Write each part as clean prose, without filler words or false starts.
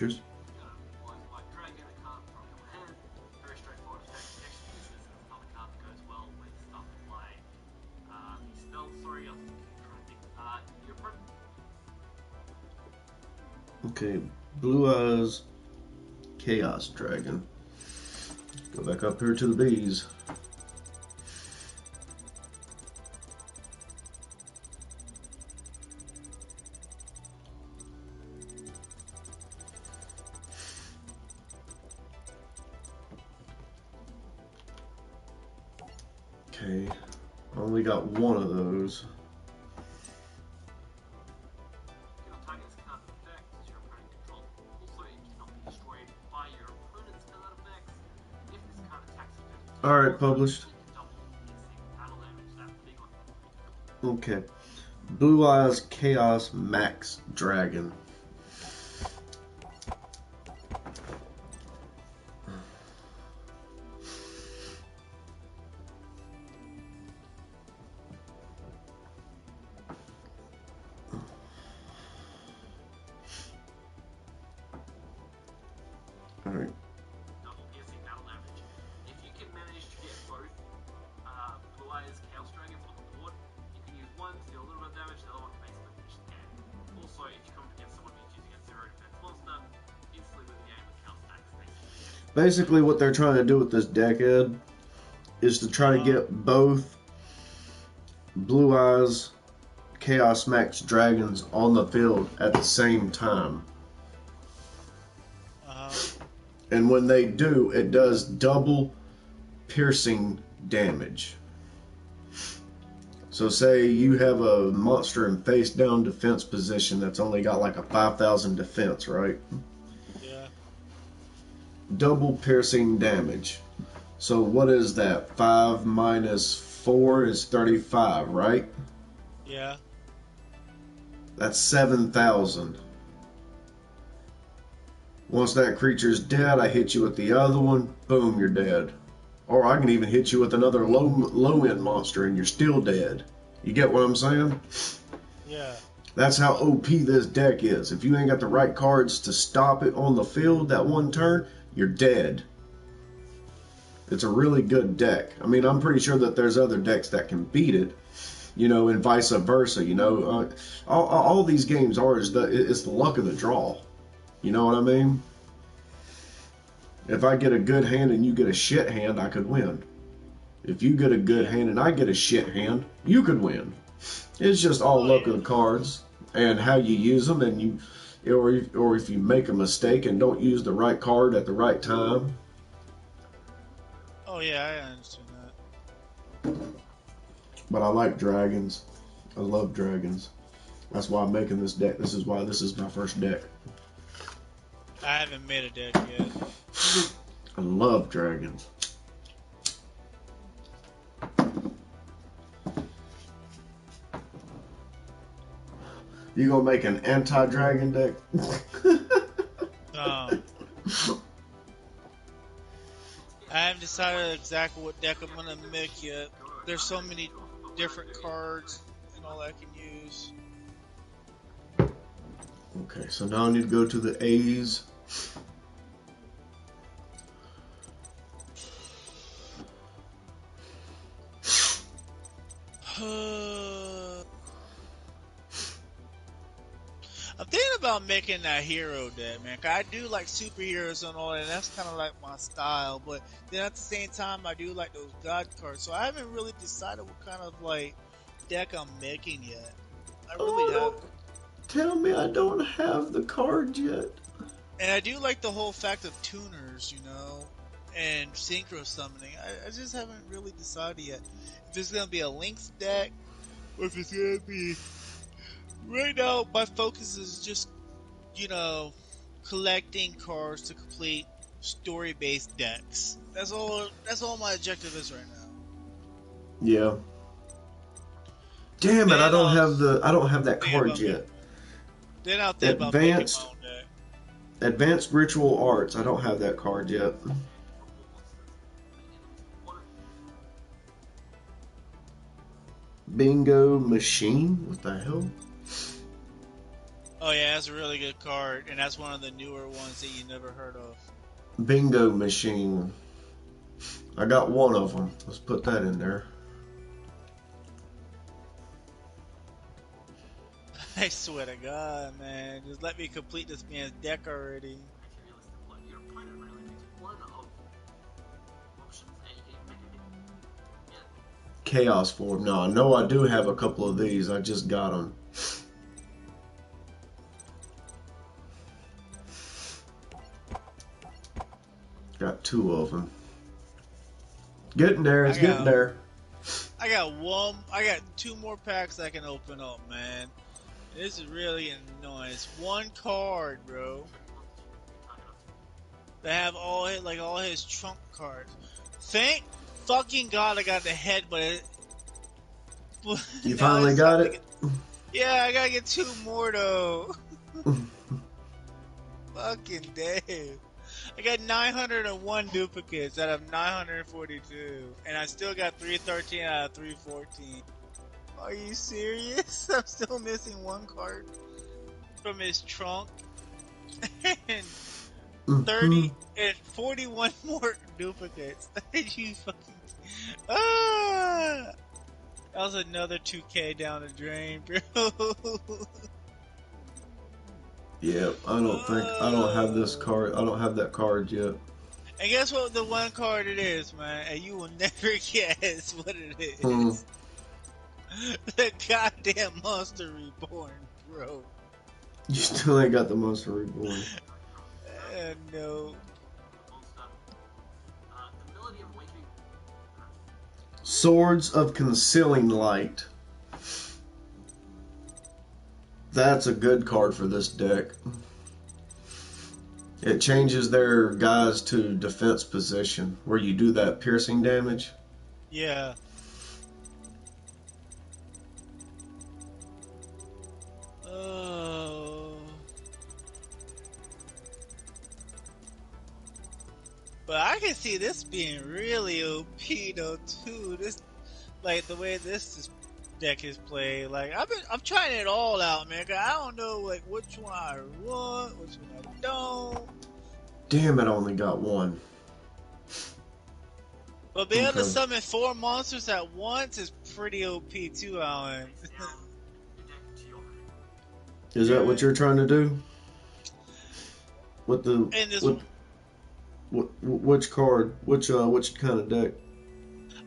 Cheers. Like White Dragon, a card from your hand. Very straightforward effect. Next uses is another card that goes well with stuff like the spell. Sorry, I was trying to think. Your opponent. Okay, Blue Eyes Chaos Dragon. Go back up here to the bees. Okay, I only got one of those. Cannot target this card with effect as your opponent controls. Also, it cannot be destroyed by your opponent's card effects. If this card attacks you, Alright, published. you can double piercing battle damage. That big one. Okay, Blue Eyes Chaos Max Dragon. Alright. Double piercing battle damage. If you can manage to get both Blue Eyes Chaos Dragons on the board, you can use one to deal a little bit of damage, the other one to basically finish the game. Also, if you come up against someone who's using a zero defense monster, instantly win the game with counter attacks, basically. Basically, what they're trying to do with this deck, Ed, is to try to get both Blue Eyes Chaos Max Dragons on the field at the same time. And when they do, it does double piercing damage. So say you have a monster in face down defense position that's only got like a 5,000 defense, right? Yeah. Double piercing damage. So what is that? 5 minus 4 is 35, right? Yeah. That's 7,000. Once that creature's dead, I hit you with the other one, boom, you're dead. Or I can even hit you with another low-end monster and you're still dead. You get what I'm saying? Yeah. That's how OP this deck is. If you ain't got the right cards to stop it on the field that one turn, you're dead. It's a really good deck. I mean, I'm pretty sure that there's other decks that can beat it, you know, and vice versa. You know, all these games are is it's the luck of the draw. You know what I mean? If I get a good hand and you get a shit hand, I could win. If you get a good hand and I get a shit hand, you could win. It's just all luck of the cards and how you use them, and or if you make a mistake and don't use the right card at the right time. Oh yeah, I understand that. But I like dragons. I love dragons. That's why I'm making this deck. This is why this is my first deck. I haven't made a deck yet. I love dragons. You gonna make an anti-dragon deck? I haven't decided exactly what deck I'm gonna make yet. There's so many different cards and all I can use. Okay, so now I need to go to the A's. I'm thinking about making that hero deck, man. 'Cause I do like superheroes and all that, and that's kind of like my style. But then at the same time, I do like those god cards. So I haven't really decided what kind of like deck I'm making yet. I really haven't. Tell me I don't have the card yet. And I do like the whole fact of tuners, you know, and synchro summoning. I just haven't really decided yet if it's gonna be a Lynx deck or if it's gonna be. Right now, my focus is just, you know, collecting cards to complete story-based decks. That's all. That's all my objective is right now. Yeah. Damn it! Then I don't have that card yet. Then I'll think about making my own deck. Advanced Ritual Arts. I don't have that card yet. Bingo Machine? What the hell? Oh yeah, that's a really good card, and that's one of the newer ones that you never heard of. Bingo machine. I got one of them. Let's put that in there. I swear to God, man, just let me complete this man's deck already. Actually, realistic play. Your opponent really needs one of options and you can make it. Yeah. Chaos form. No, I know I do have a couple of these. I just got them. Got two of them. Getting there. It's getting there. I got two more packs I can open up, man. This is really annoying. It's one card, bro. They have all his trump cards. Thank fucking God I got the head, but it. You finally got it? Yeah, I gotta get two more though. Fucking Dave. I got 901 duplicates out of 942, and I still got 313 out of 314. Are you serious? I'm still missing one card from his trunk, and 30 and 41 more duplicates. You fucking that was another 2K down the drain, bro. Yeah, I don't have this card. I don't have that card yet. And guess what? The one card it is, man, and you will never guess what it is. The goddamn Monster Reborn, bro. You still ain't got the Monster Reborn. No. Swords of Concealing Light. That's a good card for this deck. It changes their guys to defense position, where you do that piercing damage. Yeah. Oh. But I can see this being really OP though too. This, like the way this deck is played. Like I'm trying it all out, man. 'Cause I don't know like which one I want, which one I don't. Damn, it only got one. But being able to summon 4 monsters at once is pretty OP too, Alan. Is that what you're trying to do? With the which card? Which kind of deck?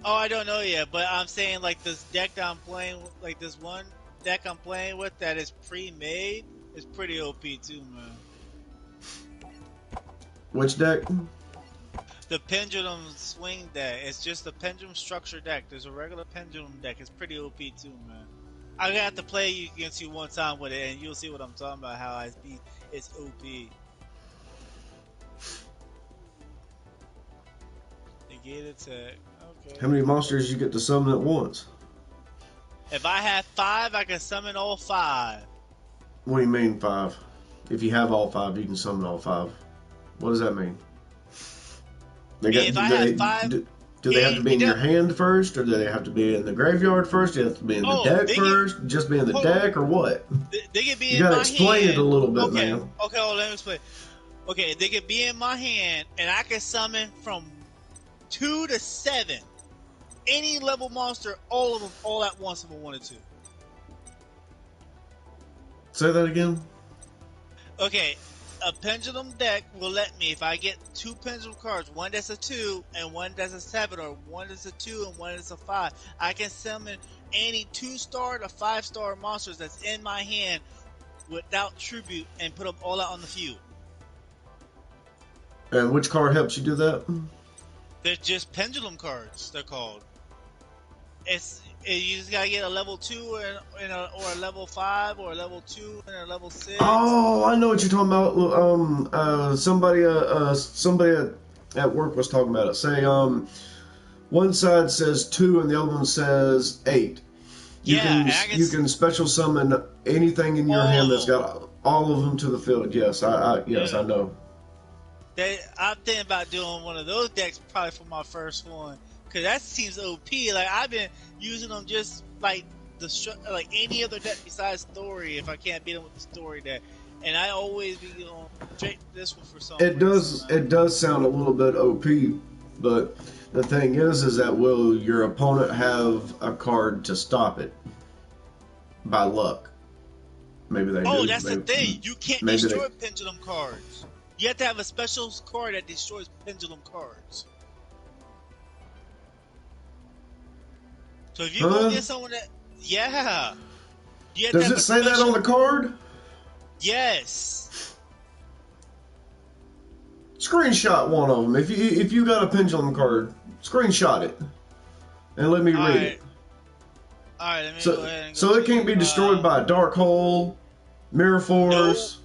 Oh, I don't know yet, but I'm saying like this deck that I'm playing, like this one deck I'm playing with that is pre-made is pretty OP too, man. Which deck? The Pendulum Swing deck. It's just the Pendulum Structure deck. There's a regular Pendulum deck. It's pretty OP too, man. I got to play you against you one time with it, and you'll see what I'm talking about. How it's OP. Negate attack. Okay. How many monsters you get to summon at once? If I have 5, I can summon all 5. What do you mean 5? If you have all 5, you can summon all 5. What does that mean? Do they have to be in your hand first, or do they have to be in the graveyard first? Do they have to be in the deck first? Just be in the deck, or what? They can be you gotta explain it a little bit, man. Okay, let me explain. Okay, they can be in my hand, and I can summon from 2 to 7. Any level monster, all of them, all at once if I wanted to. Say that again? Okay, a Pendulum deck will let me, if I get 2 Pendulum cards, one that's a 2 and one that's a 7, or one that's a 2 and one that's a 5, I can summon any 2-star to 5-star monsters that's in my hand without tribute and put them all out on the field. And which card helps you do that? They're just Pendulum cards, they're called. You just gotta get a level 2 or a level 5 or a level 2 and a level 6. Oh, I know what you're talking about. Somebody at work was talking about it. Say, one side says 2 and the other one says 8. You can special summon anything in your hand that's got all of them to the field. Yes, I know. I'm thinking about doing one of those decks probably for my first one, because that seems OP. Like I've been using them just like like any other deck besides Story if I can't beat him with the Story deck. And I always be on straight this one for some reason. It does sound a little bit OP, but the thing is that will your opponent have a card to stop it by luck? Maybe they do. Oh, that's the maybe, thing. You can't maybe destroy pendulum cards. You have to have a special card that destroys pendulum cards. So if you go get someone that, yeah, you have Does to have it say that on the card? Yes. Screenshot one of them. If you got a pendulum card, screenshot it and let me read it. All right, let me go ahead and so it can't be destroyed by a dark hole, mirror force.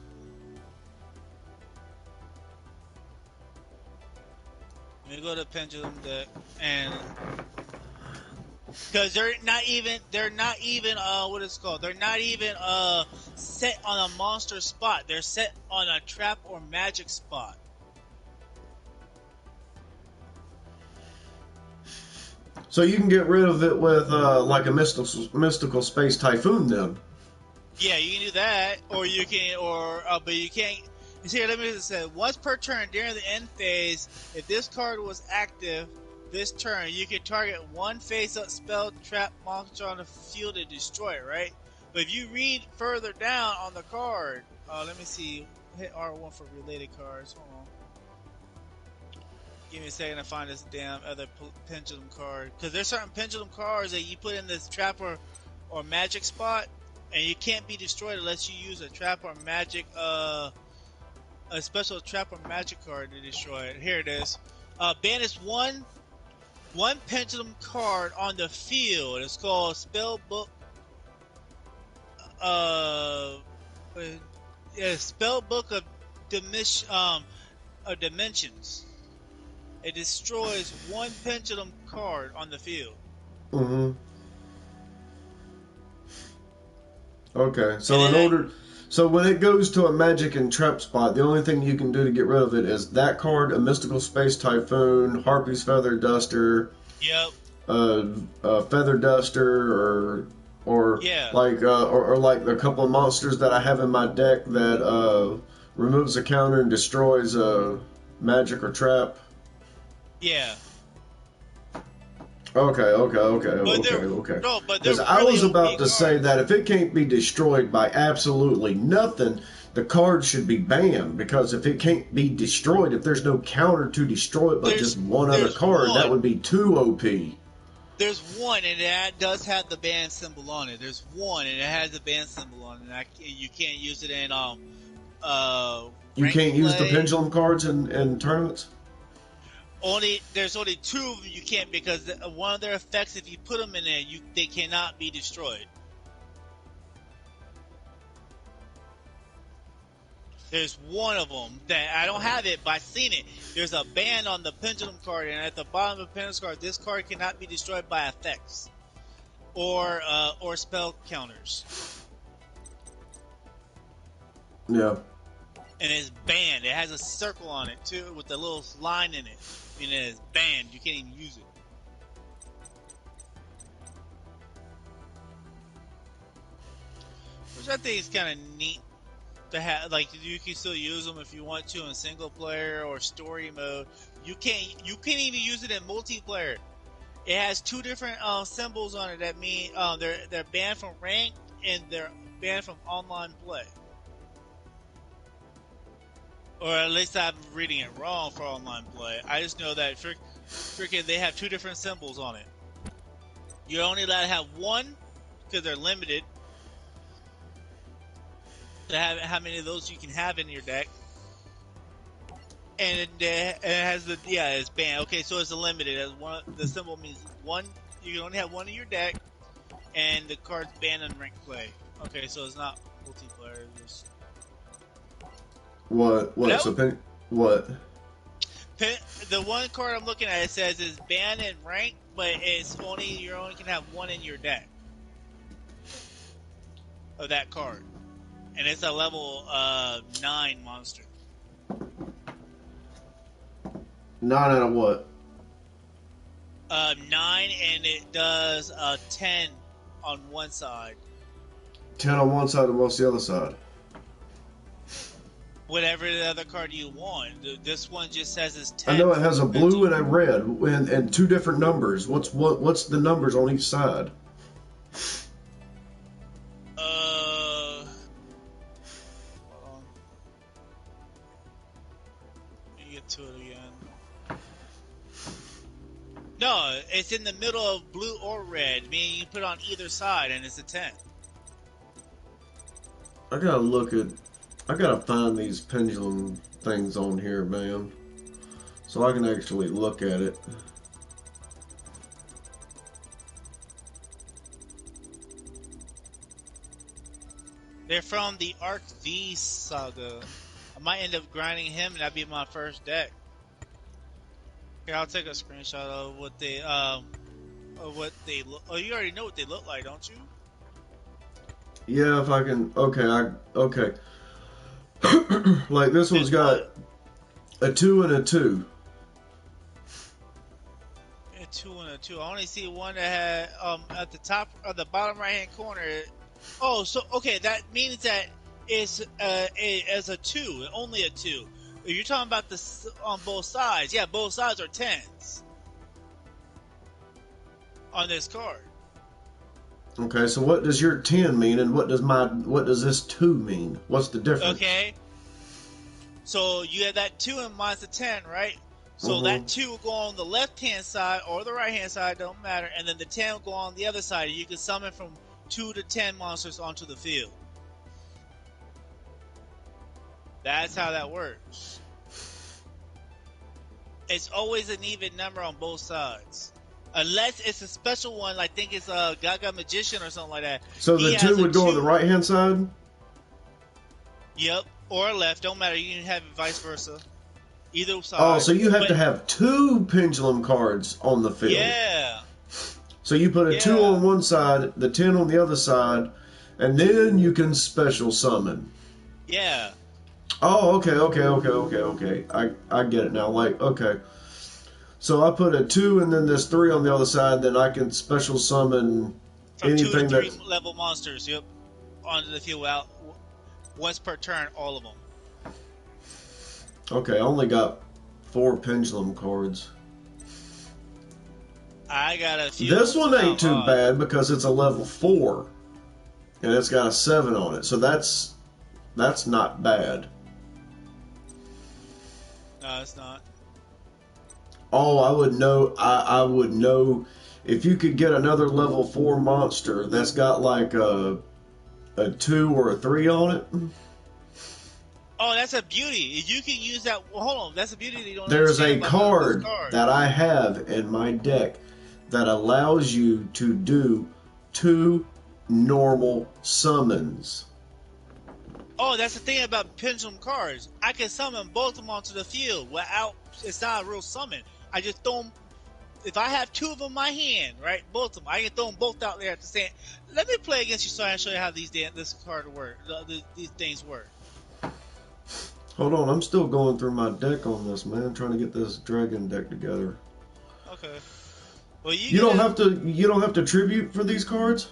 Let me go to pendulum deck and because they're not even what it's called. They're not even set on a monster spot. They're set on a trap or magic spot. So you can get rid of it with like a mystical space typhoon then. Yeah, you can do that, or you can, but you can't. Here, let me just say, once per turn during the end phase, if this card was active this turn, you can target one face-up spell trap monster on the field and destroy it, right? But if you read further down on the card, let me see, hit R1 for related cards. Hold on. Give me a second to find this damn other pendulum card. Because there's certain pendulum cards that you put in this trap or magic spot, and you can't be destroyed unless you use a trap or magic, a special trap or magic card to destroy it. Here it is. Banish one pendulum card on the field. It's called Spellbook. Spellbook of Dimensions. It destroys one pendulum card on the field. Mm-hmm. Okay, so when it goes to a magic and trap spot, the only thing you can do to get rid of it is that card, a mystical space typhoon, Harpy's Feather Duster, yep, a Feather Duster, or like a couple of monsters that I have in my deck that removes a counter and destroys a magic or trap. Yeah. Okay. No, but Because I was about to say that if it can't be destroyed by absolutely nothing, the card should be banned. Because if it can't be destroyed, if there's no counter to destroy it but just one other card, that would be too OP. There's one, and it does have the ban symbol on it. There's one, and it has the ban symbol on it. You can't use it in You can't use the pendulum cards in tournaments? There's only two of them you can't, because one of their effects, if you put them in there, they cannot be destroyed. There's one of them that I don't have it, but I've seen it. There's a ban on the pendulum card, and at the bottom of the pendulum card, this card cannot be destroyed by effects or spell counters. Yeah. And it's banned. It has a circle on it too, with a little line in it. I mean, it's banned. You can't even use it. Which I think is kind of neat to have. Like, you can still use them if you want to in single player or story mode. You can't even use it in multiplayer. It has two different symbols on it that mean they're banned from ranked and they're banned from online play. Or at least I'm reading it wrong for online play. I just know that freaking they have two different symbols on it. You're only allowed to have one because they're limited to have how many of those you can have in your deck. And it has it's banned. Okay, so it's limited. As one, the symbol means one. You can only have one in your deck, and the card's banned in ranked play. Okay, so it's not multiplayer. It's just What? What? The one card I'm looking at, it says is banned in rank, but you only can have one in your deck of that card, and it's a level 9 monster. 9 out of what? 9, and it does 10 on one side. 10 on one side and what's the other side? Whatever the other card you want. This one just says it's 10. I know it has a blue and a red and two different numbers. What's the numbers on each side? Hold on. Let me get to it again. No, it's in the middle of blue or red, meaning you put it on either side and it's a 10. I gotta find these pendulum things on here, man, so I can actually look at it. They're from the Arc V saga. I might end up grinding him, and that'd be my first deck. Here, I'll take a screenshot of what they look. Oh, you already know what they look like, don't you? Yeah, if I can. Okay. Like this one's got a 2 and a 2. A 2 and a 2. I only see one that had at the top or the bottom right hand corner. Oh, so okay, that means that it's as a 2, only a 2. If you're talking about this on both sides, yeah, both sides are 10s on this card. Okay, so what does your 10 mean, and what does this 2 mean? What's the difference? Okay. So you have that 2 and mine's a 10, right? So that 2 will go on the left-hand side or the right-hand side, don't matter, and then the 10 will go on the other side. You can summon from 2 to 10 monsters onto the field. That's how that works. It's always an even number on both sides. Unless it's a special one, I think it's a Gaga Magician or something like that. So the 2 would go on the right-hand side? Yep, or left. Don't matter. You can have it vice versa. Either side. Oh, so you have to have 2 pendulum cards on the field. Yeah. So you put a 2 on one side, the 10 on the other side, and then you can special summon. Yeah. Oh, okay. I get it now. Like, okay. So I put a 2 and then there's 3 on the other side, then I can special summon from anything 2 to 3 level monsters, yep. Onto the field out once per turn, all of them. Okay, I only got 4 pendulum cards. I got a few. This one ain't too bad because it's a level 4. And it's got a 7 on it. So that's not bad. No, it's not. Oh, I would know if you could get another level 4 monster that's got like a 2 or a 3 on it. Oh, that's a beauty. You can use that. Well, hold on, that's a beauty. That you don't There's a card that I have in my deck that allows you to do 2 normal summons. Oh, that's the thing about pendulum cards. I can summon both of them onto the field without. It's not a real summon. I just throw them. If I have 2 of them in my hand, right, both of them, I can throw them both out there at the same. Let me play against you so I can show you how this card work. These things work. Hold on, I'm still going through my deck on this, man. Trying to get this dragon deck together. Okay. Well, you don't have to tribute for these cards.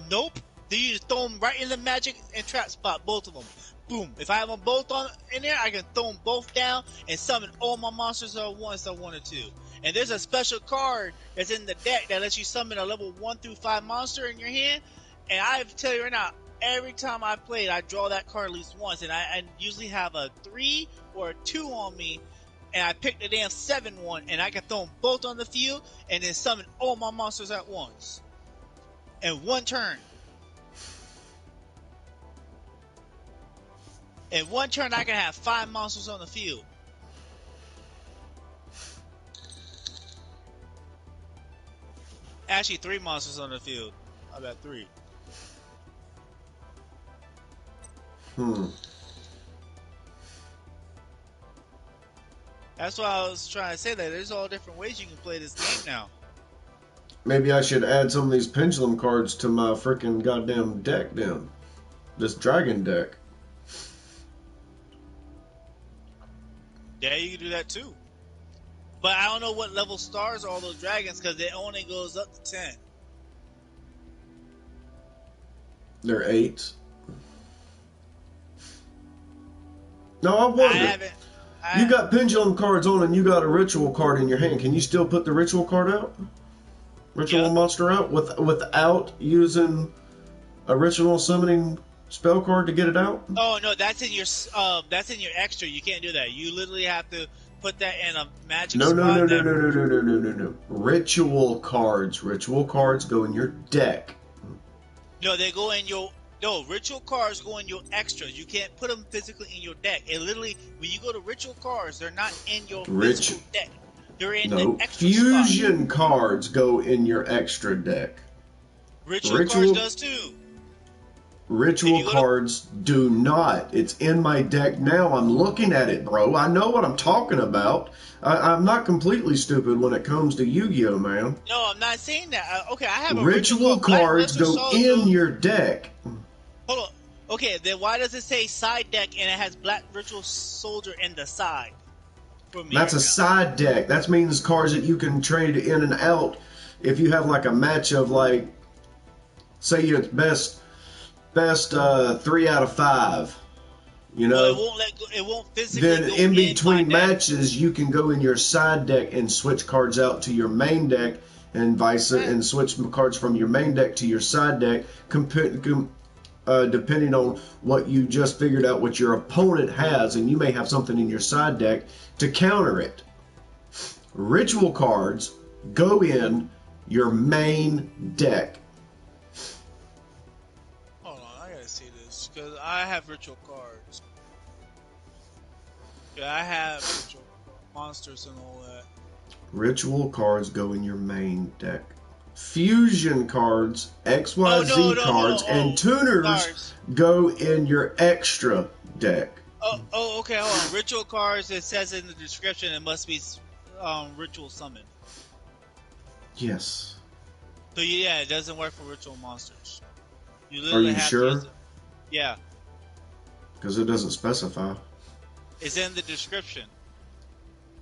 Nope. Then you just throw them right in the magic and trap spot, both of them. Boom. If I have them both in there, I can throw them both down and summon all my monsters at once I wanted to. And there's a special card that's in the deck that lets you summon a level 1 through 5 monster in your hand. And I have to tell you right now, every time I play it, I draw that card at least once. And I usually have a 3 or a 2 on me. And I pick the damn 7 one, and I can throw them both on the field and then summon all my monsters at once. In one turn. In one turn, I can have 5 monsters on the field. Actually, 3 monsters on the field. I got 3. That's why I was trying to say that there's all different ways you can play this game now. Maybe I should add some of these pendulum cards to my freaking goddamn deck then. This dragon deck. Yeah, you can do that too. But I don't know what level stars are all those dragons because it only goes up to 10. They're 8s. Now I I wonder, haven't. you got pendulum cards on and you got a ritual card in your hand. Can you still put the ritual card out? Ritual Yeah. monster out without using a ritual summoning spell card to get it out? Oh no, that's in your extra. You can't do that. You literally have to put that in a magic No, no, spot. no, no, no, no, no, no, no, no, no. Ritual cards. Ritual cards go in your deck. No, they go in your. No, ritual cards go in your extras. You can't put them physically in your deck. It literally, when you go to ritual cards, they're not in your physical deck. They're in No, the extra fusion spot. cards go in your extra deck. Ritual cards does too. Ritual cards do not. It's in my deck now. I'm looking at it, bro. I know what I'm talking about. I'm not completely stupid when it comes to Yu-Gi-Oh, man. No, I'm not saying that. Okay, I have a Ritual cards Black go Soldier. in your deck. Hold on. Okay, then why does it say side deck and it has Black Ritual Soldier in the side? That's a side deck. That means cards that you can trade in and out. If you have like a match of like, say it's best 3 out of 5. You know, well, it won't physically. Then go in between my deck. matches, you can go in your side deck and switch cards out to your main deck, and and switch cards from your main deck to your side deck, depending on what you just figured out what your opponent has, and you may have something in your side deck to counter it. Ritual cards go in your main deck. Hold on, I gotta see this because I have ritual cards. Yeah, I have ritual monsters and all that. Ritual cards go in your main deck. Fusion cards, XYZ cards, and tuners go in your extra deck. Okay, hold on. Ritual cards, it says in the description it must be ritual summon. Yes. So yeah, it doesn't work for ritual monsters. Are you sure? Yeah. Because it doesn't specify. It's in the description.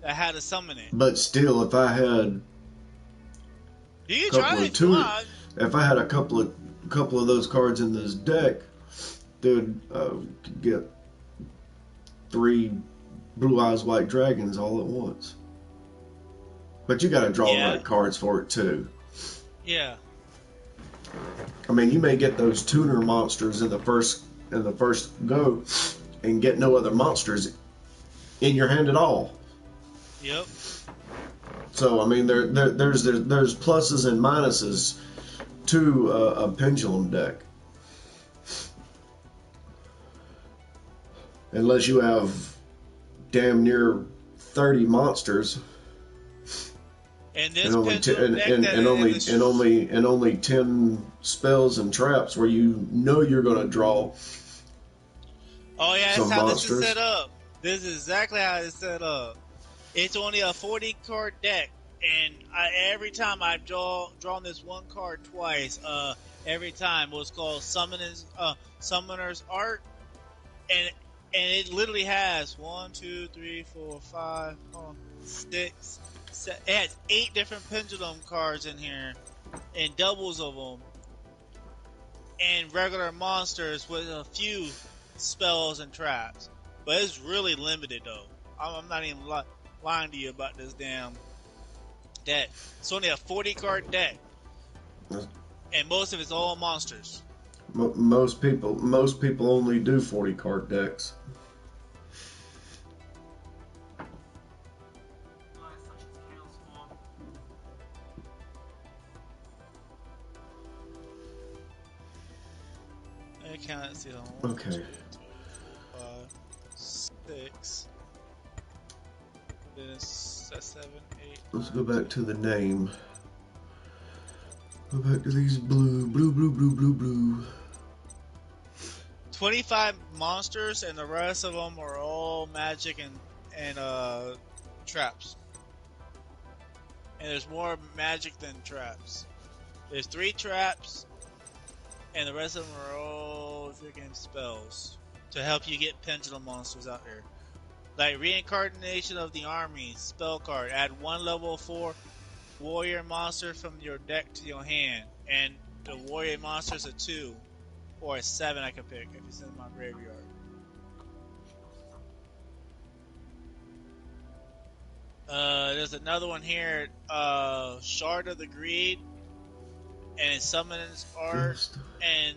I had to summon it. But still, if I had if I had a couple of those cards in this deck, dude, could get 3 Blue Eyes White Dragons all at once. But you got to draw the right cards for it too. Yeah. I mean, you may get those tuner monsters in the first go, and get no other monsters in your hand at all. Yep. So I mean, there's pluses and minuses to a pendulum deck. Unless you have damn near 30 monsters. And this only 10 spells and traps where you know you're going to draw. Oh yeah, that's how monsters. This is set up. This is exactly how it's set up. It's only a 40 card deck, and every time I've drawn this one card twice. Every time what's called Summoner's Art, and it literally has 1, 2, 3, 4, 5, 6. It has 8 different pendulum cards in here, and doubles of them, and regular monsters with a few spells and traps. But it's really limited though. I'm not even lying to you about this damn deck. It's only a 40 card deck, and most of it's all monsters. Most people only do 40 card decks. I can't see them. Okay. 2, 3, 4, 5, 6. This 7, 8. Let's go back to the name. Go back to these blue. 25 monsters, and the rest of them are all magic and traps. And there's more magic than traps. There's 3 traps, and the rest of them are all freaking spells to help you get pendulum monsters out there. Like Reincarnation of the Army spell card. Add 1 level 4 warrior monster from your deck to your hand, and the warrior monster's a 2. or a 7 I could pick if it's in my graveyard. There's another one here, Shard of the Greed, and it summons art, Fist. and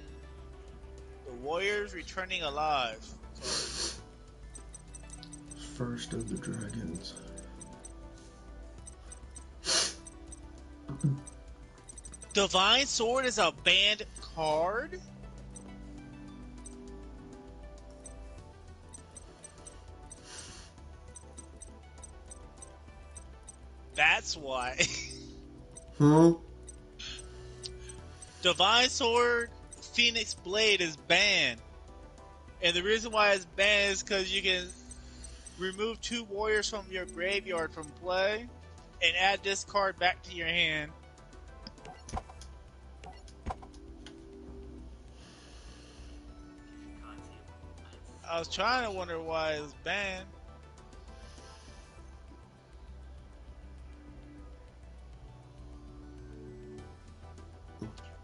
the Warriors Returning Alive. First of the Dragons. Divine Sword is a banned card? That's why. Divine Sword Phoenix Blade is banned. And the reason why it's banned is because you can remove 2 warriors from your graveyard from play and add this card back to your hand. I was trying to wonder why it was banned.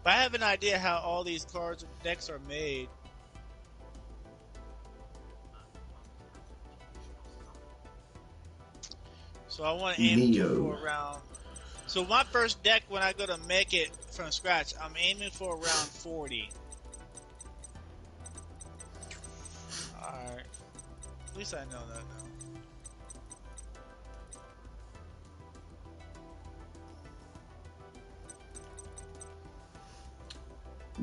But I have an idea how all these cards decks are made. So I want to aim for around. So my first deck, when I go to make it from scratch, I'm aiming for around 40. Alright. At least I know that now.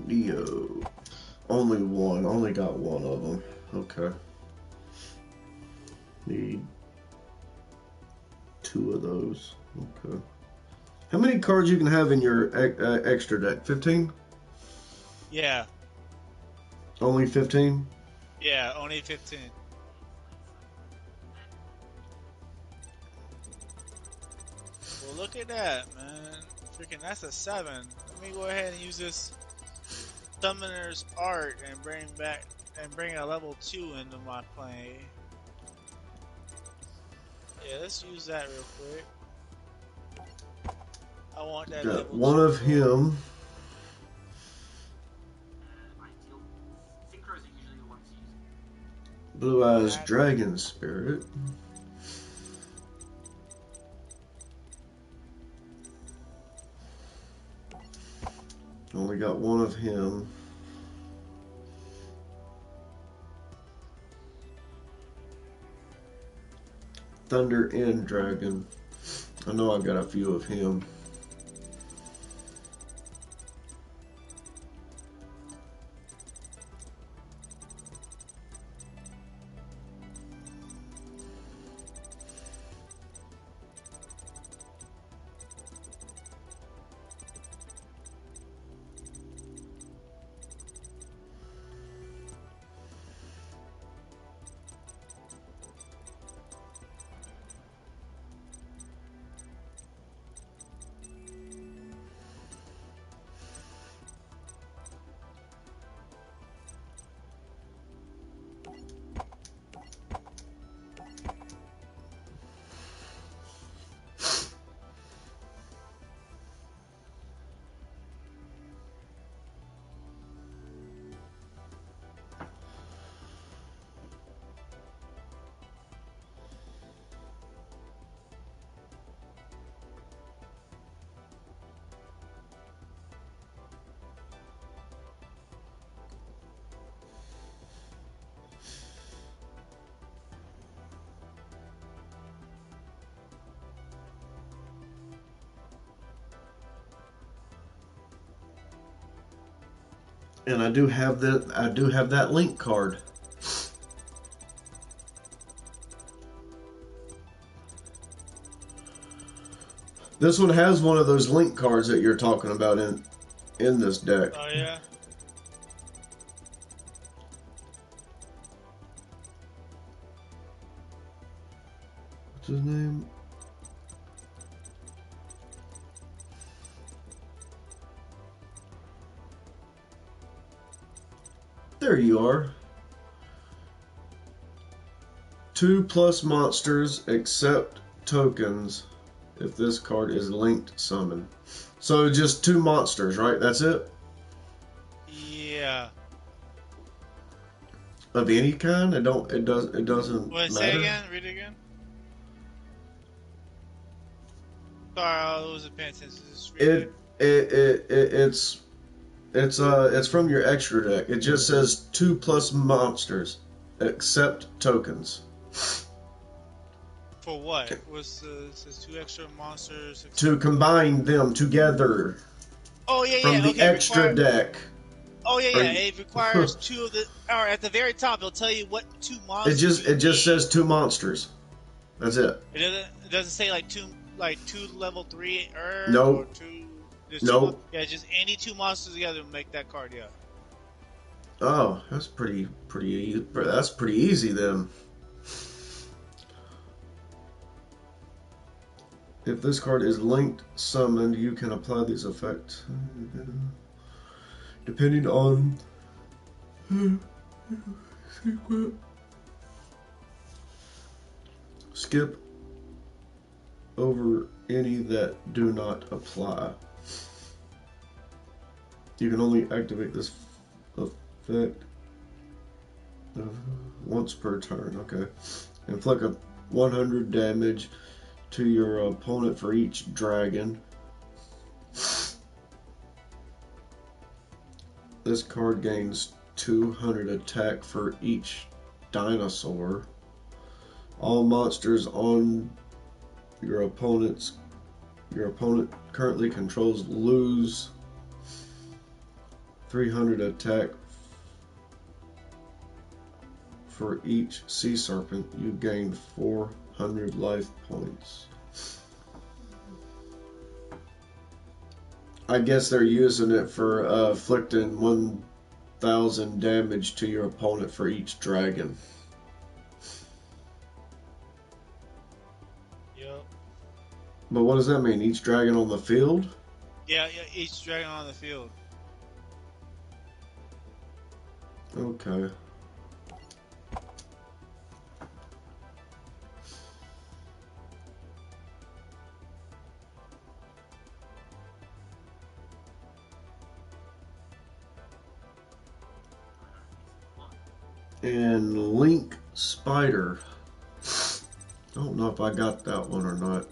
Neo. Only one. Only got one of them. Okay. Need 2 of those. Okay. How many cards you can have in your extra deck? 15? Yeah. Only 15? Yeah, only 15. Well, look at that, man. Freaking, that's a 7. Let me go ahead and use this Summoner's Art and bring a level 2 into my play. Yeah, let's use that real quick. I want that Got level one 2 of him. Ideal. Synchros are usually the ones used. Blue Eyes Dragon Spirit. Only got one of him. Thunder End Dragon. I know I've got a few of him. And I do have that link card. This one has one of those link cards that you're talking about in this deck. Oh yeah. What's his name? There you are. 2+ monsters except tokens if this card is linked summon. So just 2 monsters, right? That's it? Yeah. of any kind. It doesn't What? Say matter. again. Read it again. Sorry, I wasn't paying attention. Just read It it. it's from your extra deck. It just says 2+ monsters, except tokens. For what? What's it says 2 extra monsters. To combine them together Oh yeah, from yeah. the Okay, extra deck. Oh yeah, Are yeah. you- It requires 2 of the. Or at the very top, it'll tell you what 2 monsters. it just says 2 monsters. That's it. It doesn't say like two level 3 earn or Nope. 2. There's Nope. yeah, just any 2 monsters together to make that card. Yeah. Oh, that's pretty easy. That's pretty easy then. If this card is linked summoned, you can apply these effects depending on skip over any that do not apply. You can only activate this effect once per turn. Okay. Inflict a 100 damage to your opponent for each dragon. This card gains 200 attack for each dinosaur. All monsters on your opponent currently controls lose 300 attack for each sea serpent. You gain 400 life points. I guess they're using it for afflicting 1,000 damage to your opponent for each dragon. Yep. But what does that mean? Each dragon on the field? Yeah, yeah. Each dragon on the field. Okay. And Link Spider. I don't know if I got that one or not.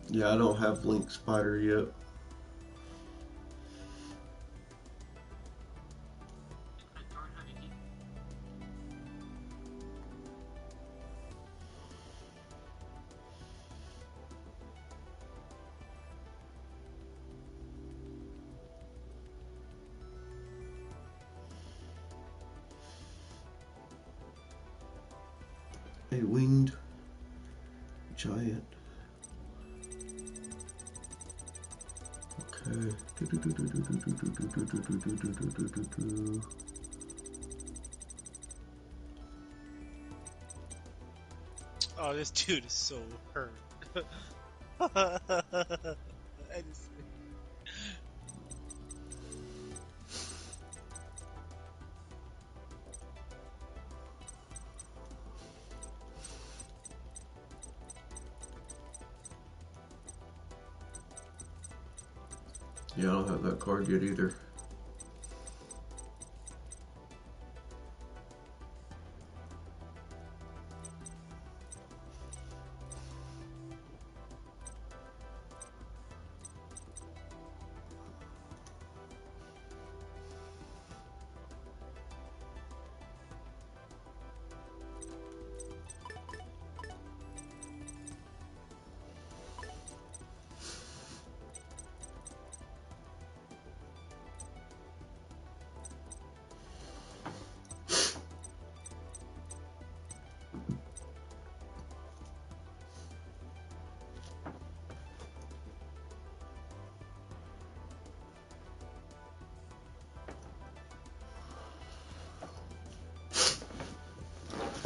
Yeah, I don't have Link Spider yet. I don't have any. A winged giant. Okay. Oh, this dude is so hurt. I just... Yeah, I don't have that card yet either.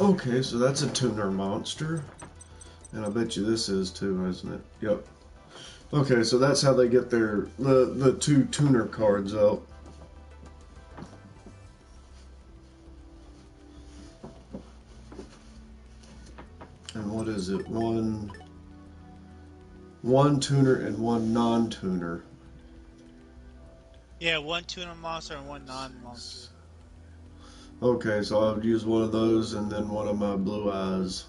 Okay, so that's a tuner monster. And I bet you this is too, isn't it? Yep. Okay, so that's how they get the two tuner cards out. And what is it? One tuner and one non-tuner. Yeah, one tuner monster and one non-monster. Okay, so I would use one of those and then one of my blue eyes.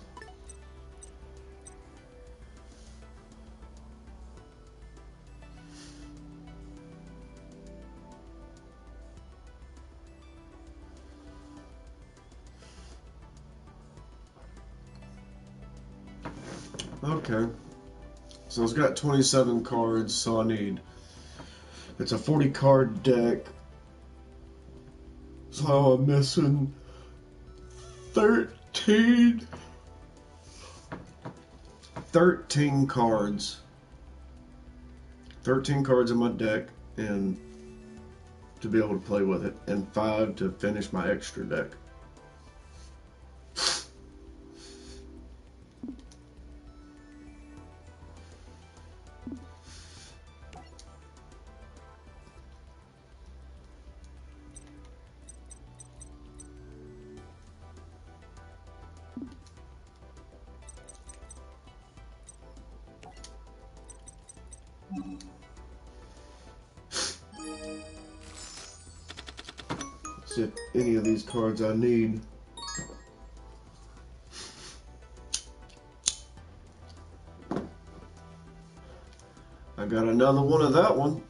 Okay. So it's got 27 cards, so I need... It's a 40 card deck. So I'm missing 13 cards. 13 cards in my deck and to be able to play with it, and 5 to finish my extra deck. See if any of these cards I need. I got another one of that one.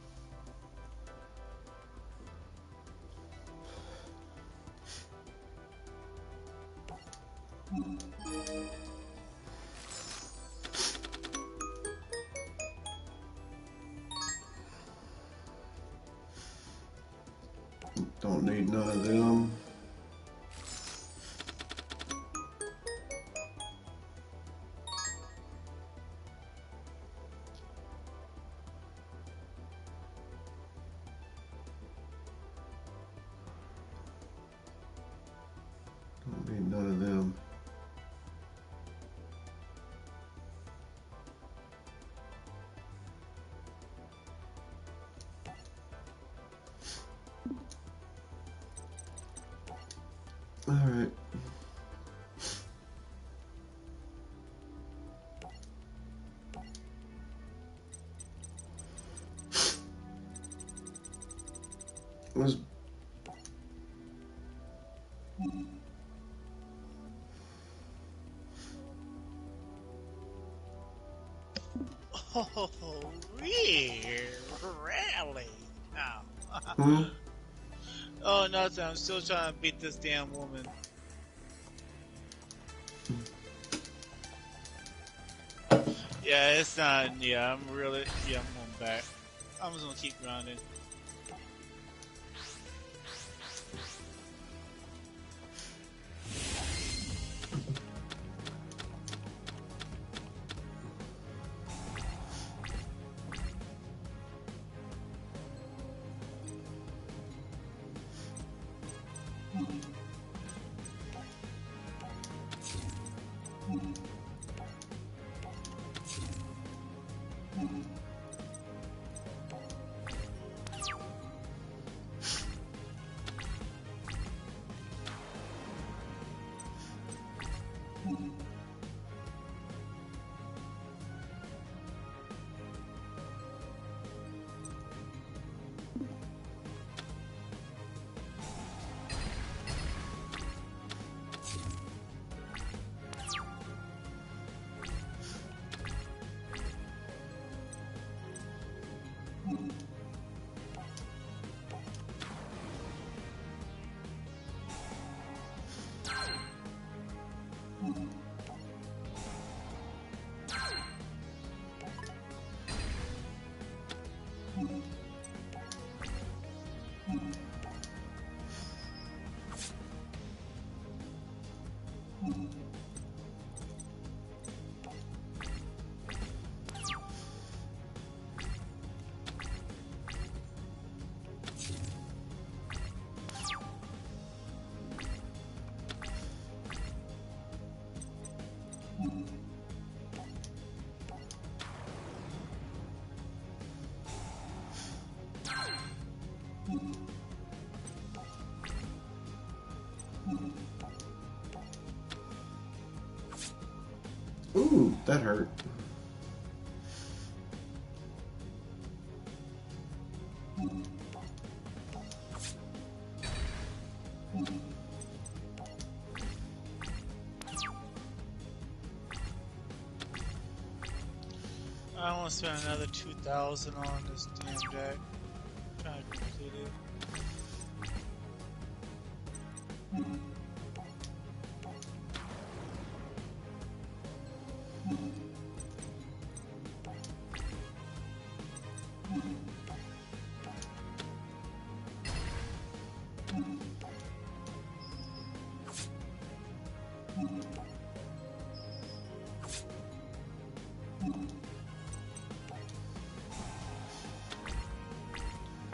Don't need none of them. Don't need none of them. All right. Was Oh, really? Oh. hmm? Oh, nothing. I'm still trying to beat this damn woman. Yeah, it's not. Yeah, I'm really. Yeah, I'm going back. I'm just gonna keep grinding. Ooh, that hurt. I want to spend another 2,000 on this damn deck. Trying to complete it.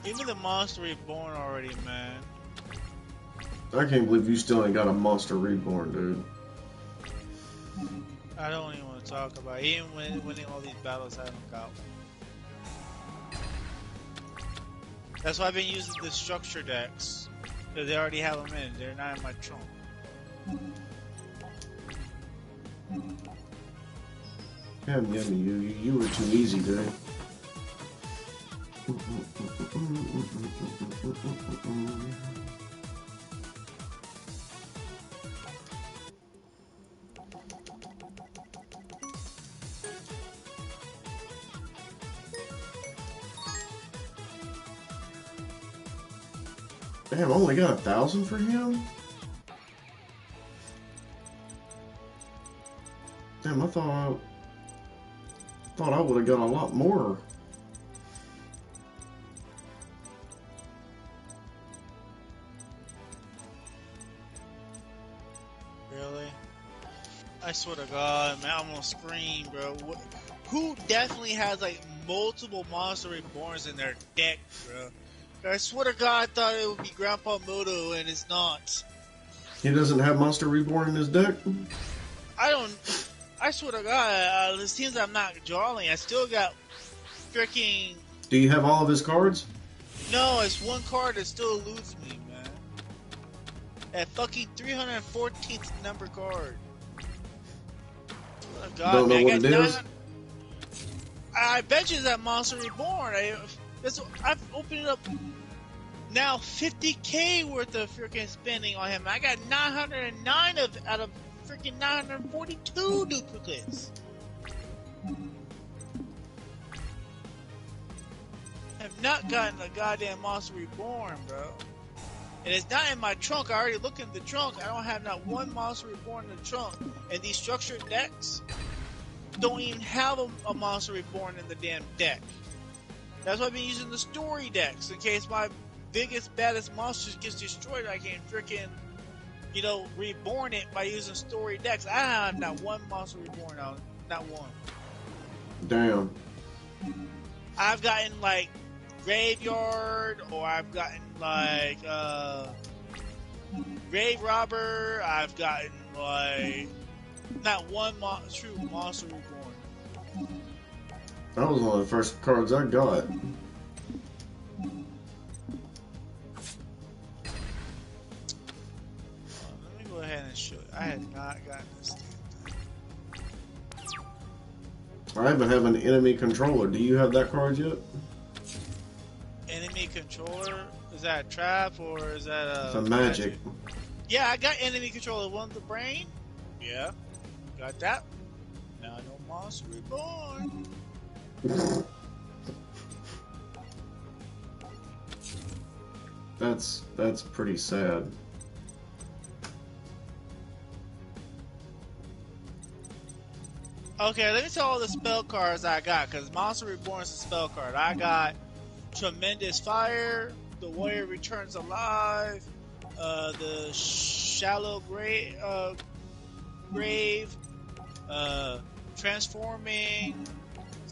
Even the Monster Reborn already, man. I can't believe you still ain't got a Monster Reborn, dude. I don't even want to talk about it. Even winning all these battles, I haven't got one. That's why I've been using the structure decks. Because they already have them in. They're not in my trunk. Damn, Yummy, you were too easy, dude. Damn, I only got 1,000 for him? Damn, I thought I would have got a lot more. Really? I swear to God, man, I'm gonna scream, bro. Who definitely has like multiple Monster Reborns in their deck, bro? I swear to God, I thought it would be Grandpa Moto, and it's not. He doesn't have Monster Reborn in his deck? I swear to God, it seems I'm not drawing. I still got freaking. Do you have all of his cards? No, it's one card that still eludes me, man. That fucking 314th number card. Oh God, Don't know man, what it is? I bet you that Monster Reborn. I've opened it up now 50K worth of freaking spending on him. I got 909 out of freaking 942 duplicates. I've not gotten a goddamn Monster Reborn, bro. And it's not in my trunk. I already looked in the trunk. I don't have not one Monster Reborn in the trunk. And these structured decks don't even have a Monster Reborn in the damn deck. That's why I've been using the story decks, in case my biggest, baddest monsters gets destroyed, I can freaking, reborn it by using story decks. I have not one Monster Reborn out. Not one. Damn. I've gotten, like, Graveyard, or I've gotten, like, Grave Robber. I've gotten, like, not one true Monster Reborn. That was one of the first cards I got. Let me go ahead and show you. I had not gotten this thing. I even have an enemy controller. Do you have that card yet? Enemy controller? Is that a trap or is that a... It's a magic. Yeah, I got enemy controller. One with the brain? Yeah. Got that. Now no Monster Reborn. That's pretty sad. Okay, let me tell all the spell cards I got, because Monster Reborn is a spell card. I got Tremendous Fire, the Warrior Returns Alive, the Shallow Grave, Transforming,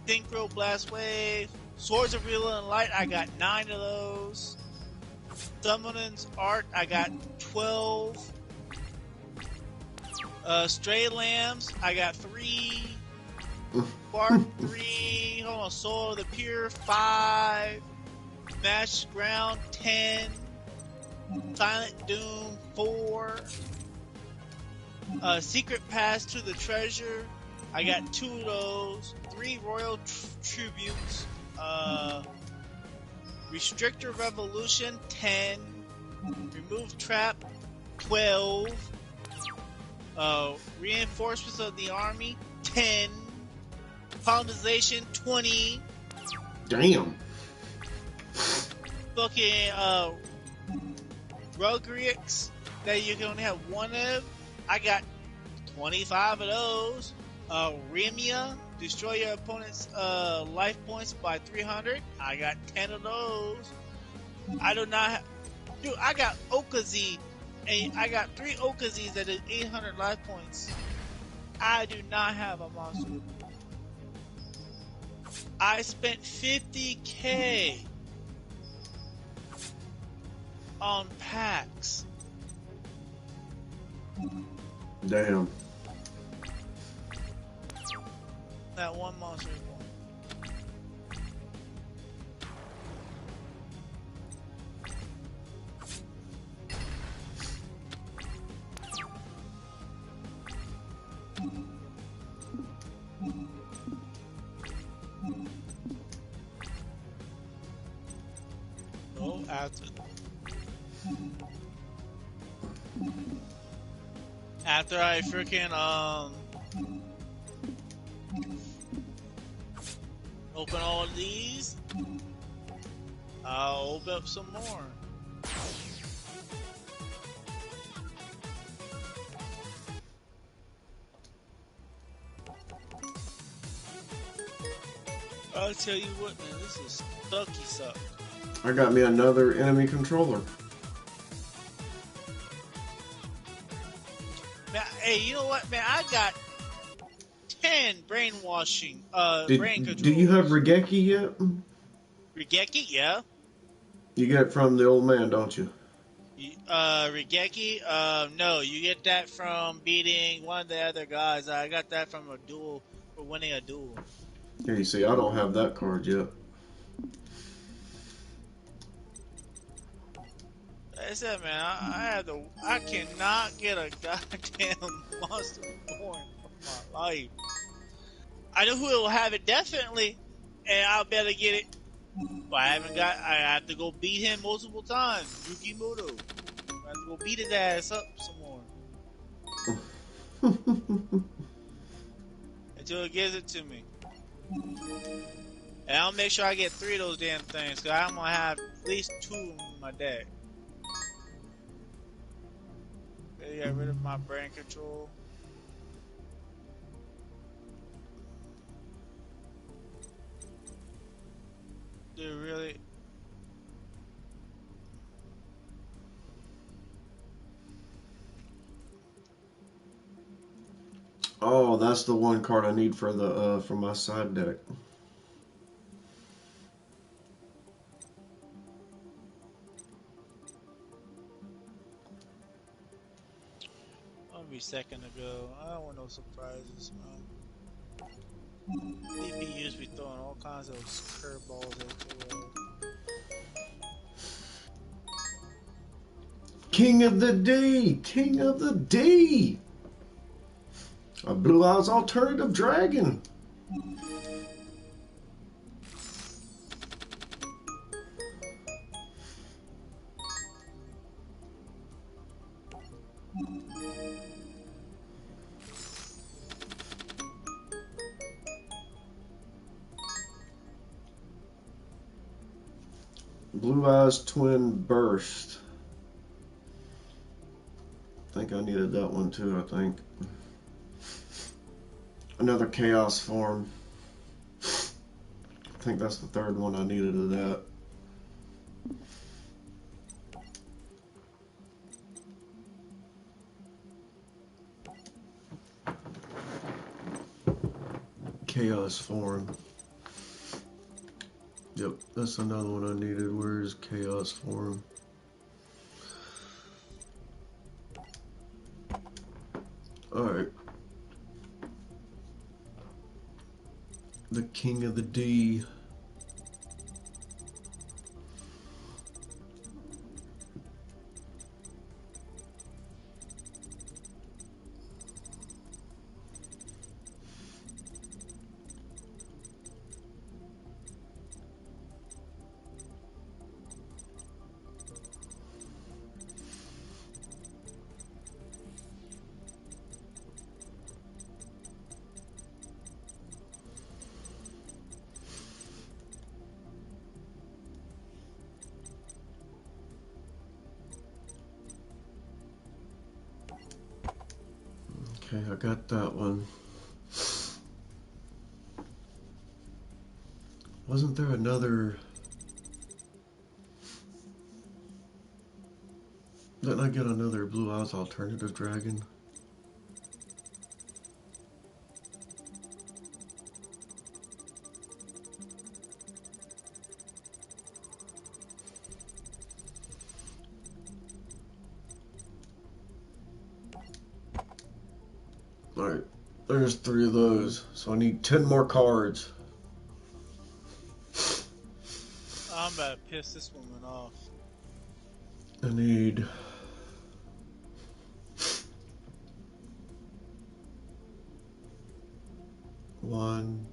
Synchro Blast Wave, Swords of Real and Light, I got 9 of those. Summoning's Art, I got 12. Stray Lambs, I got 3. Bark 3. Hold on, Soul of the Pure 5. Smash Ground 10. Silent Doom 4. Secret Pass to the Treasure I got 2 of those, 3 Royal Tributes, Restrictor Revolution, 10, Remove Trap, 12, Reinforcements of the Army, 10, Colonization, 20, Damn. fucking, Rugrics that you can only have 1 of. I got 25 of those. Remia, destroy your opponent's life points by 300. I got 10 of those. I do not have. Dude, I got Okazi, and I got 3 Okazis that is 800 life points. I do not have a monster. I spent $50K on packs. Damn. That one monster point. No, after I freaking open all of these, I'll open up some more. I'll tell you what, man, this is sucky suck. I got me another enemy controller. Man, hey, you know what, man? I got 10 brainwashing, brain controls. Do you have Regeki yet? Regeki, yeah. You get it from the old man, don't you? Regeki, no, you get that from beating one of the other guys. I got that from a duel, for winning a duel. Here, you see, I don't have that card yet. I said, man, I cannot get a goddamn monster born for my life. I know who will have it definitely, and I'll better get it. But I have to go beat him multiple times. Yukimoto. I have to go beat his ass up some more. Until it gives it to me. And I'll make sure I get 3 of those damn things, because I'm going to have at least 2 in my deck. Gotta get rid of my brain control. Dude, really? Oh, that's the one card I need for the for my side deck. I'll be second to go. I don't want no surprises, man. DPUs be throwing all kinds of curveballs at you. King of the D! King of the D! A Blue Eyes Alternative Dragon! Blue Eyes Twin Burst. I think I needed that one too, I think. Another Chaos form. I think that's the 3rd one I needed of that. Chaos form. Yep, that's another one I needed. Where's Chaos form? Alright. The King of the D. Okay, I got that one. Wasn't there another... Didn't I get another Blue Eyes Alternative Dragon? Alright, there's 3 of those. So I need 10 more cards. I'm about to piss this woman off. I need... 1,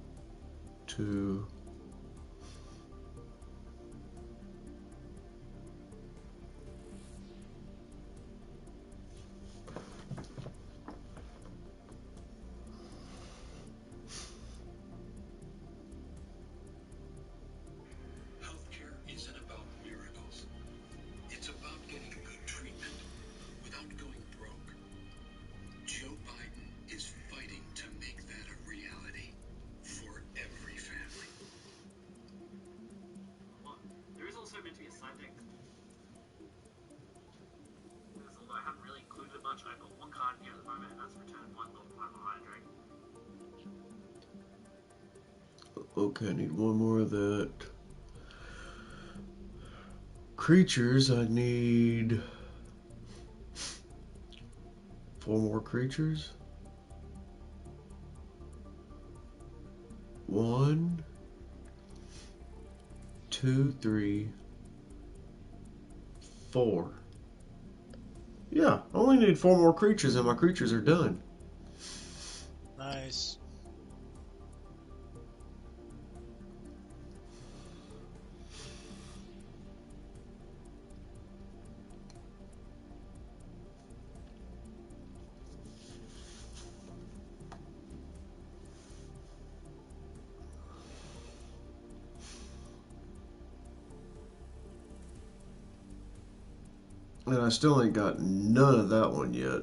2... Healthcare isn't about miracles. It's about getting good treatment without going broke. Joe Biden is fighting to make that a reality for every family. Well, there is also meant to be a side deck. Although I haven't really included it much, I've got 1 card here at the moment, and that's Return 1 Level 5 Iron Dragon. Okay, I need 1 more of that. Creatures, I need 4 more creatures. 1, 2, 3, 4. Yeah, I only need 4 more creatures and my creatures are done. Nice. And I still ain't got none of that one yet.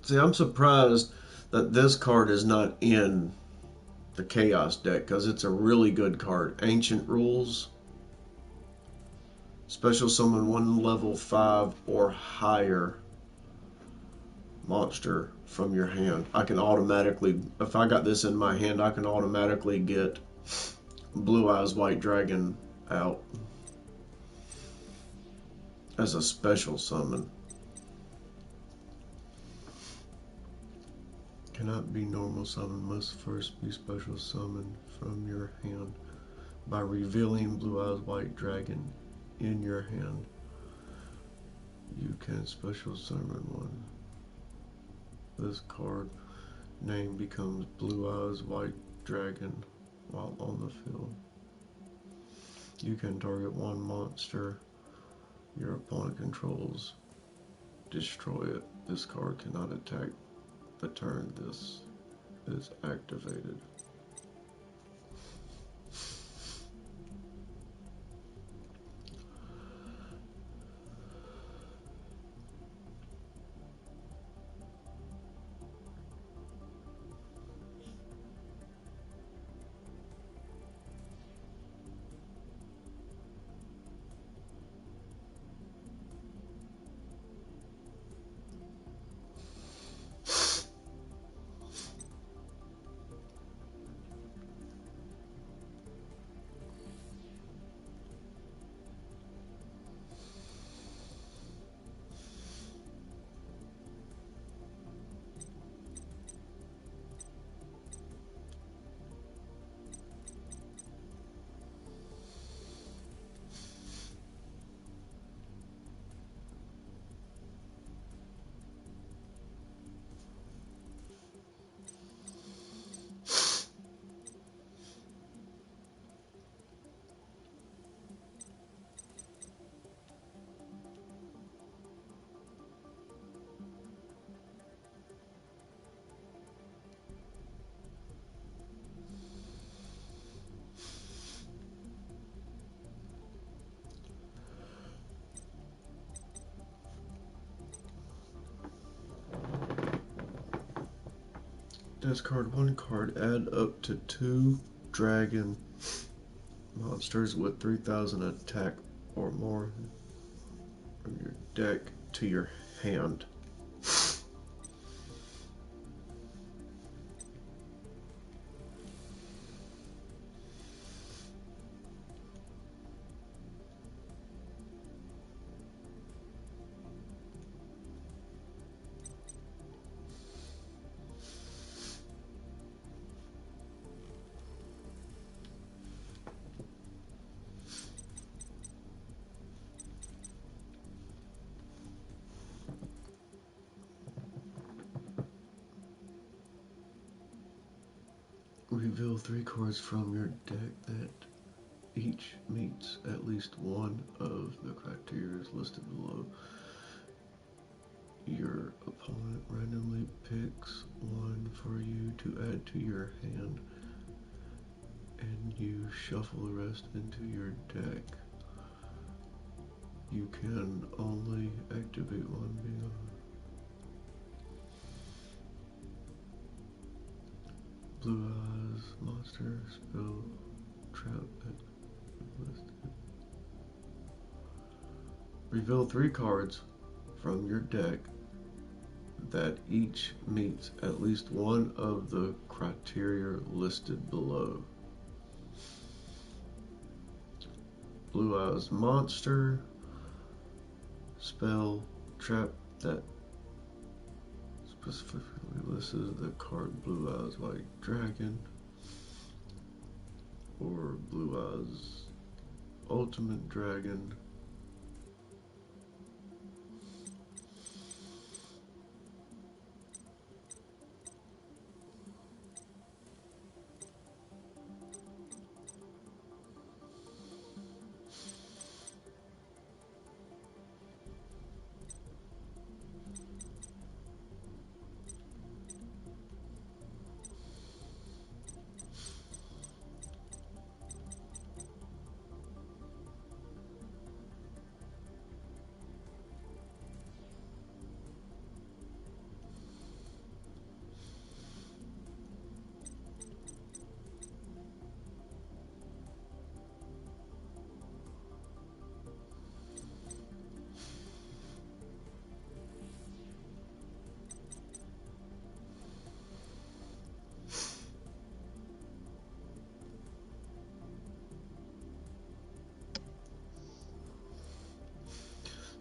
See, I'm surprised that this card is not in the Chaos deck because it's a really good card. Ancient Rules. Special summon 1 level 5 or higher monster from your hand. I can automatically, if I got this in my hand, I can automatically get Blue Eyes White Dragon out as a special summon. Cannot be normal summon, must first be special summoned from your hand by revealing Blue Eyes White Dragon in your hand. You can special summon 1. This card name becomes Blue Eyes White Dragon while on the field. You can target 1 monster your opponent controls. Destroy it. This card cannot attack the turn this is activated. Discard one card. Add up to 2 dragon monsters with 3,000 attack or more from your deck to your hand. Reveal 3 cards from your deck that each meets at least one of the criteria listed below. Your opponent randomly picks one for you to add to your hand, and you shuffle the rest into your deck. You can only activate one beyond. Blue Eyes monster spell trap listed. Reveal 3 cards from your deck that each meets at least one of the criteria listed below. Blue Eyes monster spell trap that specifically lists the card Blue Eyes White Dragon or Blue Eyes Ultimate Dragon.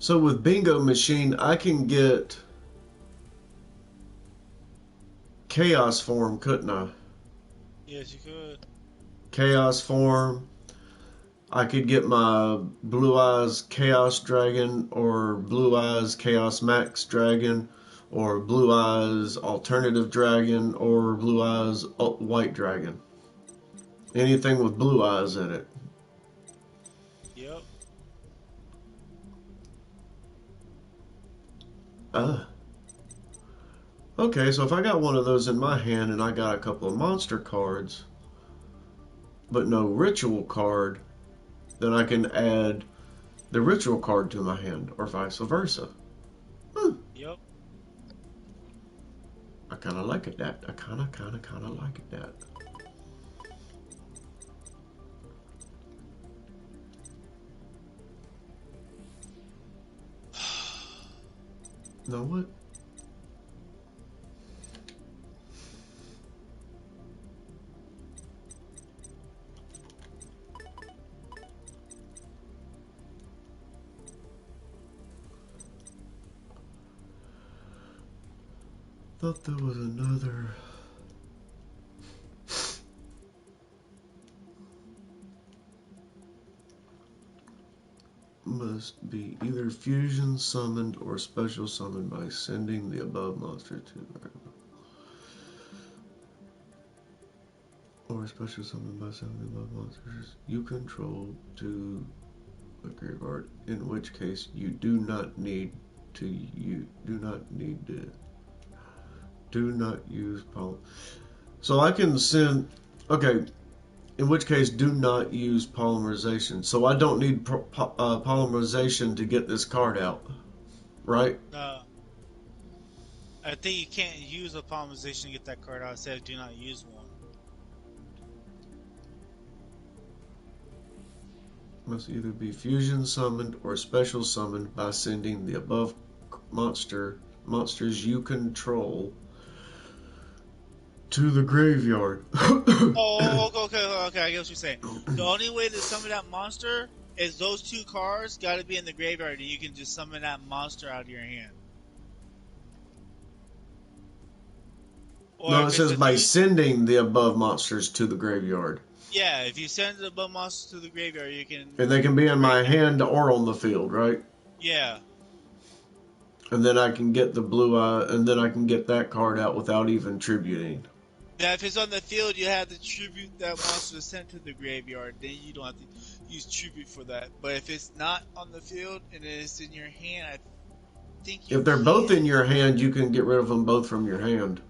So with Bingo Machine, I can get Chaos Form, couldn't I? Yes, you could. Chaos Form. I could get my Blue Eyes Chaos Dragon or Blue Eyes Chaos Max Dragon or Blue Eyes Alternative Dragon or Blue Eyes White Dragon. Anything with blue eyes in it. Yep. Okay, so if I got one of those in my hand and I got a couple of monster cards, but no ritual card, then I can add the ritual card to my hand, or vice versa. Yep. I kind of like it that. I kind of like it that. Know what? Thought there was another. Must be either fusion summoned or special summoned by sending the above monster to or special summoned by sending the above monsters you control to a graveyard, in which case you do not use polymerization. So I can send, okay, in which case do not use polymerization. So I don't need polymerization to get this card out, right? I think you can't use a polymerization to get that card out. It says do not use one. Must either be fusion summoned or special summoned by sending the above monsters you control to the graveyard. Oh, okay, I get what you're saying. The only way to summon that monster is those two cards got to be in the graveyard, and you can just summon that monster out of your hand. Or No, it if says it's a by new- sending the above monsters to the graveyard. Yeah, if you send the above monster to the graveyard, you can. And they can be in my hand or on the field, right? Yeah, And then I can get the blue eye, and then I can get that card out without even tributing. now if it's on the field, you have to tribute that monster sent to the graveyard. Then you don't have to use tribute for that. But if it's not on the field and it's in your hand, I think you If they're can. both in your hand, you can get rid of them both from your hand.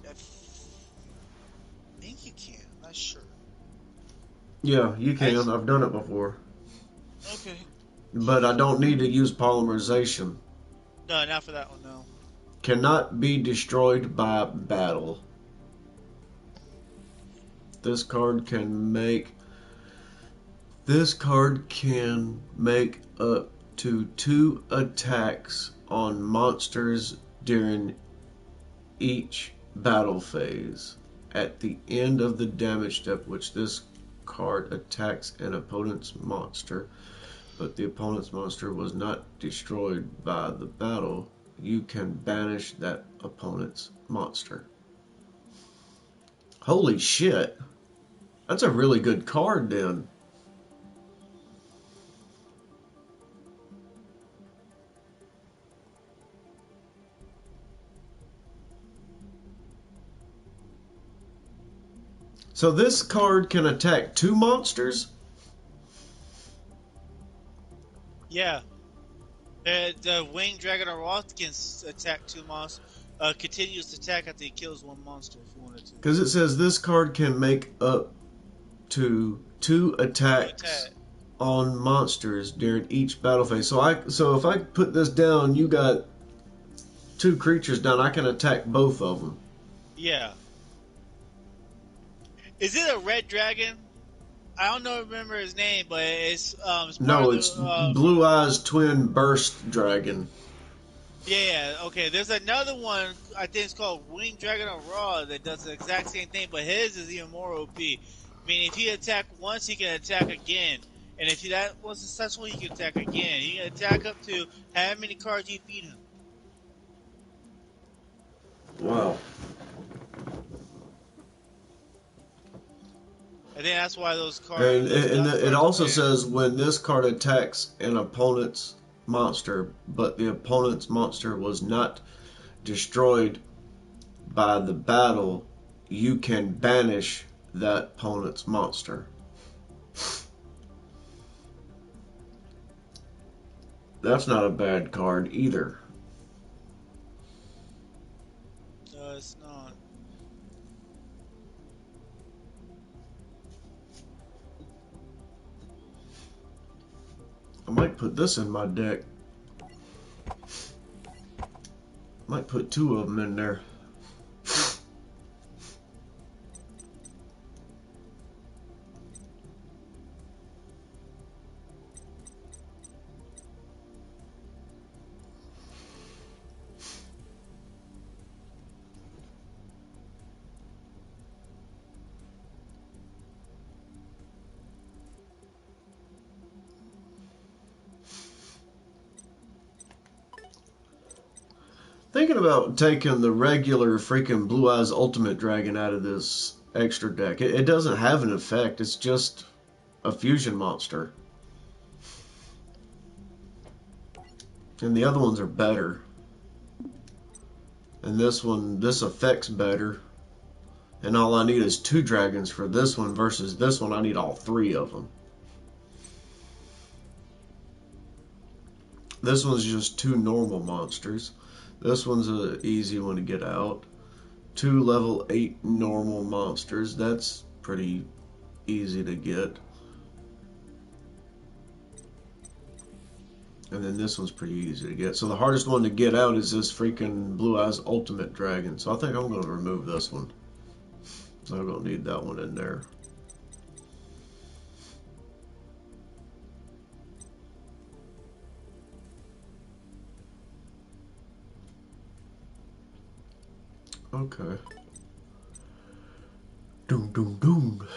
I think you can. I'm not sure. Yeah, you can. I've done it before. Okay. But I don't need to use polymerization. No, not for that one. No. Cannot be destroyed by battle. This card can make up to 2 attacks on monsters during each battle phase. At the end of the damage step, which this card attacks an opponent's monster, but the opponent's monster was not destroyed by the battle, you can banish that opponent's monster. Holy shit. That's a really good card then. So this card can attack 2 monsters? Yeah. The Winged Dragon of Wrath can attack 2 monsters. Continuous attack after he kills 1 monster if you wanted to. Because it says this card can make up to 2 attacks on monsters during each battle phase. So if I put this down, you got 2 creatures down. I can attack both of them. Yeah. Is it a red dragon? I don't remember his name, but it's No, it's Blue Eyes Twin Burst Dragon. Yeah, okay. There's another one, I think it's called Winged Dragon of Raw, that does the exact same thing, but his is even more OP. I mean, if he attack once, he can attack again. And if that was successful, he can attack again. He can attack up to how many cards you feed him. Wow. I think that's why those cards... And it also says when this card attacks an opponent's monster, but the opponent's monster was not destroyed by the battle, you can banish that opponent's monster. That's not a bad card either. No, it's not. I might put this in my deck. Might put 2 of them in there. Thinking about taking the regular freaking Blue Eyes Ultimate Dragon out of this extra deck. It doesn't have an effect. It's just a fusion monster. And the other ones are better. And this affects better. And all I need is 2 dragons for this one versus this one. I need all 3 of them. This one's just 2 normal monsters. This one's an easy one to get out. 2 level 8 normal monsters. That's pretty easy to get. And then this one's pretty easy to get. So the hardest one to get out is this freaking Blue Eyes Ultimate Dragon. So I think I'm going to remove this one. So I'm going to need that one in there. Okay. Doom, doom, doom.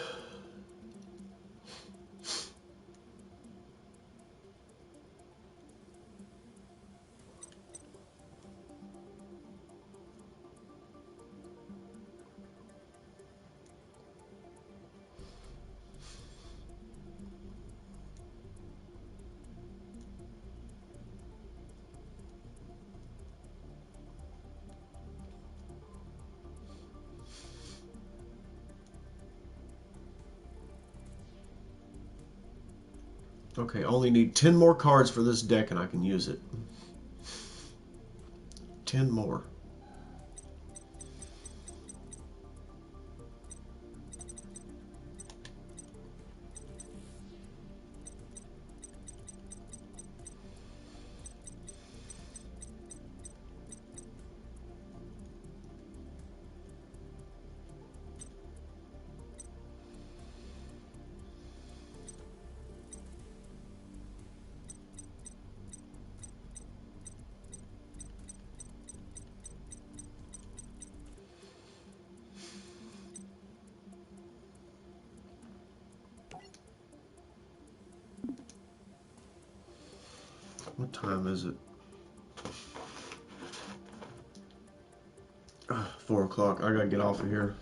Okay, only need 10 more cards for this deck and I can use it. 10 more. What time is it? 4 o'clock. I gotta get off of here.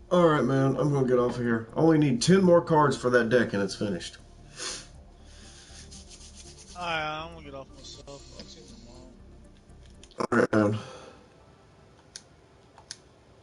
Alright, man. I'm gonna get off of here. I only need 10 more cards for that deck and it's finished. Alright, I'm gonna get off myself. I'll see you tomorrow. Alright, man.